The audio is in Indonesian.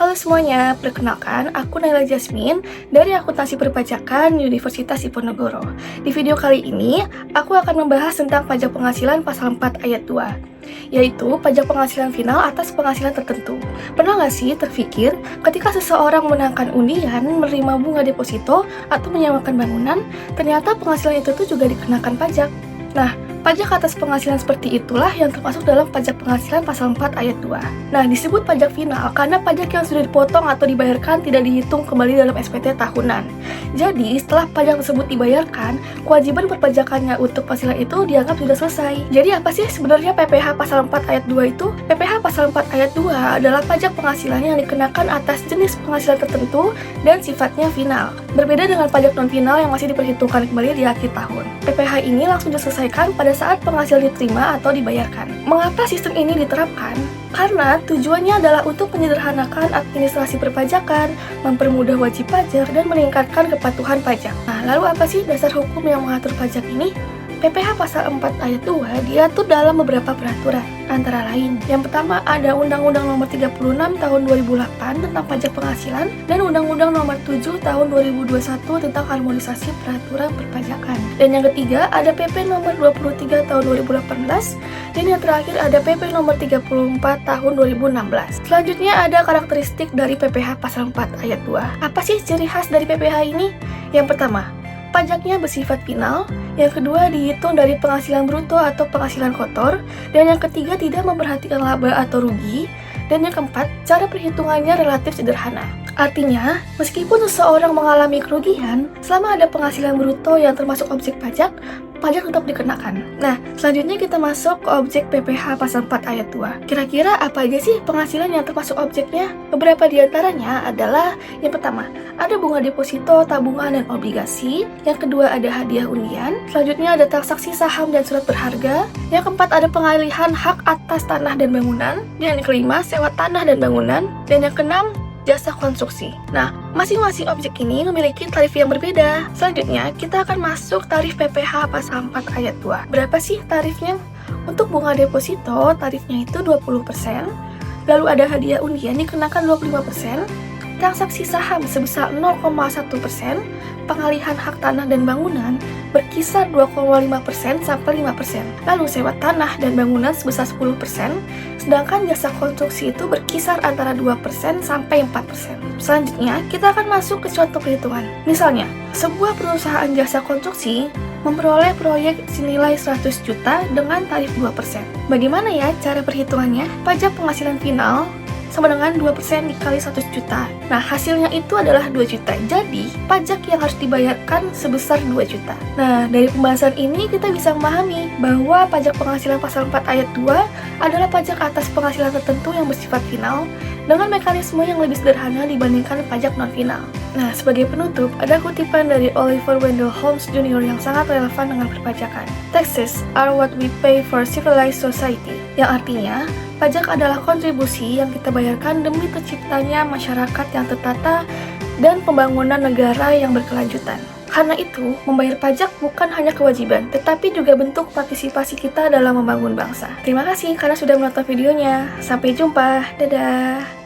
Halo semuanya, perkenalkan aku Naila Jasmine dari Akuntansi Perpajakan Universitas Diponegoro. Di video kali ini, aku akan membahas tentang pajak penghasilan pasal 4 ayat 2, yaitu pajak penghasilan final atas penghasilan tertentu. Pernah nggak sih terpikir ketika seseorang menangkan undian, menerima bunga deposito, atau menyewakan bangunan, ternyata penghasilan itu tuh juga dikenakan pajak? Nah, pajak atas penghasilan seperti itulah yang termasuk dalam pajak penghasilan pasal 4 ayat 2. Nah, disebut pajak final karena pajak yang sudah dipotong atau dibayarkan tidak dihitung kembali dalam SPT tahunan. Jadi, setelah pajak tersebut dibayarkan, kewajiban perpajakannya untuk penghasilan itu dianggap sudah selesai. Jadi, apa sih sebenarnya PPh pasal 4 ayat 2 itu? PPh pasal 4 ayat 2 adalah pajak penghasilan yang dikenakan atas jenis penghasilan tertentu dan sifatnya final. Berbeda dengan pajak non-final yang masih diperhitungkan kembali di akhir tahun. PPh ini langsung diselesaikan pada saat penghasilan diterima atau dibayarkan. Mengapa sistem ini diterapkan? Karena tujuannya adalah untuk menyederhanakan administrasi perpajakan, mempermudah wajib pajak, dan meningkatkan kepatuhan pajak. Nah, lalu apa sih dasar hukum yang mengatur pajak ini? PPh pasal 4 ayat 2 diatur dalam beberapa peraturan, antara lain. Yang pertama ada Undang-Undang Nomor 36 Tahun 2008 tentang pajak penghasilan dan Undang-Undang Nomor 7 Tahun 2021 tentang harmonisasi peraturan perpajakan. Dan yang ketiga ada PP Nomor 23 Tahun 2018 dan yang terakhir ada PP Nomor 34 Tahun 2016. Selanjutnya ada karakteristik dari PPh pasal 4 ayat 2. Apa sih ciri khas dari PPh ini? Yang pertama, pajaknya bersifat final, yang kedua dihitung dari penghasilan bruto atau penghasilan kotor, dan yang ketiga tidak memperhatikan laba atau rugi, dan yang keempat, cara perhitungannya relatif sederhana. Artinya, meskipun seseorang mengalami kerugian, selama ada penghasilan bruto yang termasuk objek pajak tetap dikenakan. Nah, selanjutnya kita masuk ke objek PPh pasal 4 ayat 2. Kira-kira apa aja sih penghasilan yang termasuk objeknya? Beberapa di antaranya adalah, yang pertama, ada bunga deposito, tabungan, dan obligasi. Yang kedua ada hadiah undian. Selanjutnya ada transaksi saham dan surat berharga. Yang keempat ada pengalihan hak atas tanah dan bangunan. Dan yang kelima, sewa tanah dan bangunan. Dan yang keenam, jasa konstruksi. Nah, masing-masing objek ini memiliki tarif yang berbeda. Selanjutnya, kita akan masuk tarif PPh pasal 4 ayat 2. Berapa sih tarifnya? Untuk bunga deposito, tarifnya itu 20%. Lalu ada hadiah undian dikenakan 25%. Transaksi saham sebesar 0,1%, pengalihan hak tanah dan bangunan berkisar 2,5% sampai 5%. Lalu sewa tanah dan bangunan sebesar 10%, sedangkan jasa konstruksi itu berkisar antara 2% sampai 4%. Selanjutnya, kita akan masuk ke contoh perhitungan. Misalnya, sebuah perusahaan jasa konstruksi memperoleh proyek senilai 100 juta dengan tarif 2%. Bagaimana ya cara perhitungannya? Pajak penghasilan final sama dengan 2% dikali 100 juta. Nah, hasilnya itu adalah 2 juta. Jadi, pajak yang harus dibayarkan sebesar 2 juta. Nah, dari pembahasan ini kita bisa memahami bahwa pajak penghasilan pasal 4 ayat 2 adalah pajak atas penghasilan tertentu yang bersifat final dengan mekanisme yang lebih sederhana dibandingkan pajak non-final. Nah, sebagai penutup, ada kutipan dari Oliver Wendell Holmes Jr. yang sangat relevan dengan perpajakan. Taxes are what we pay for civilized society. Yang artinya, pajak adalah kontribusi yang kita bayarkan demi terciptanya masyarakat yang tertata dan pembangunan negara yang berkelanjutan. Karena itu, membayar pajak bukan hanya kewajiban, tetapi juga bentuk partisipasi kita dalam membangun bangsa. Terima kasih karena sudah menonton videonya. Sampai jumpa. Dadah.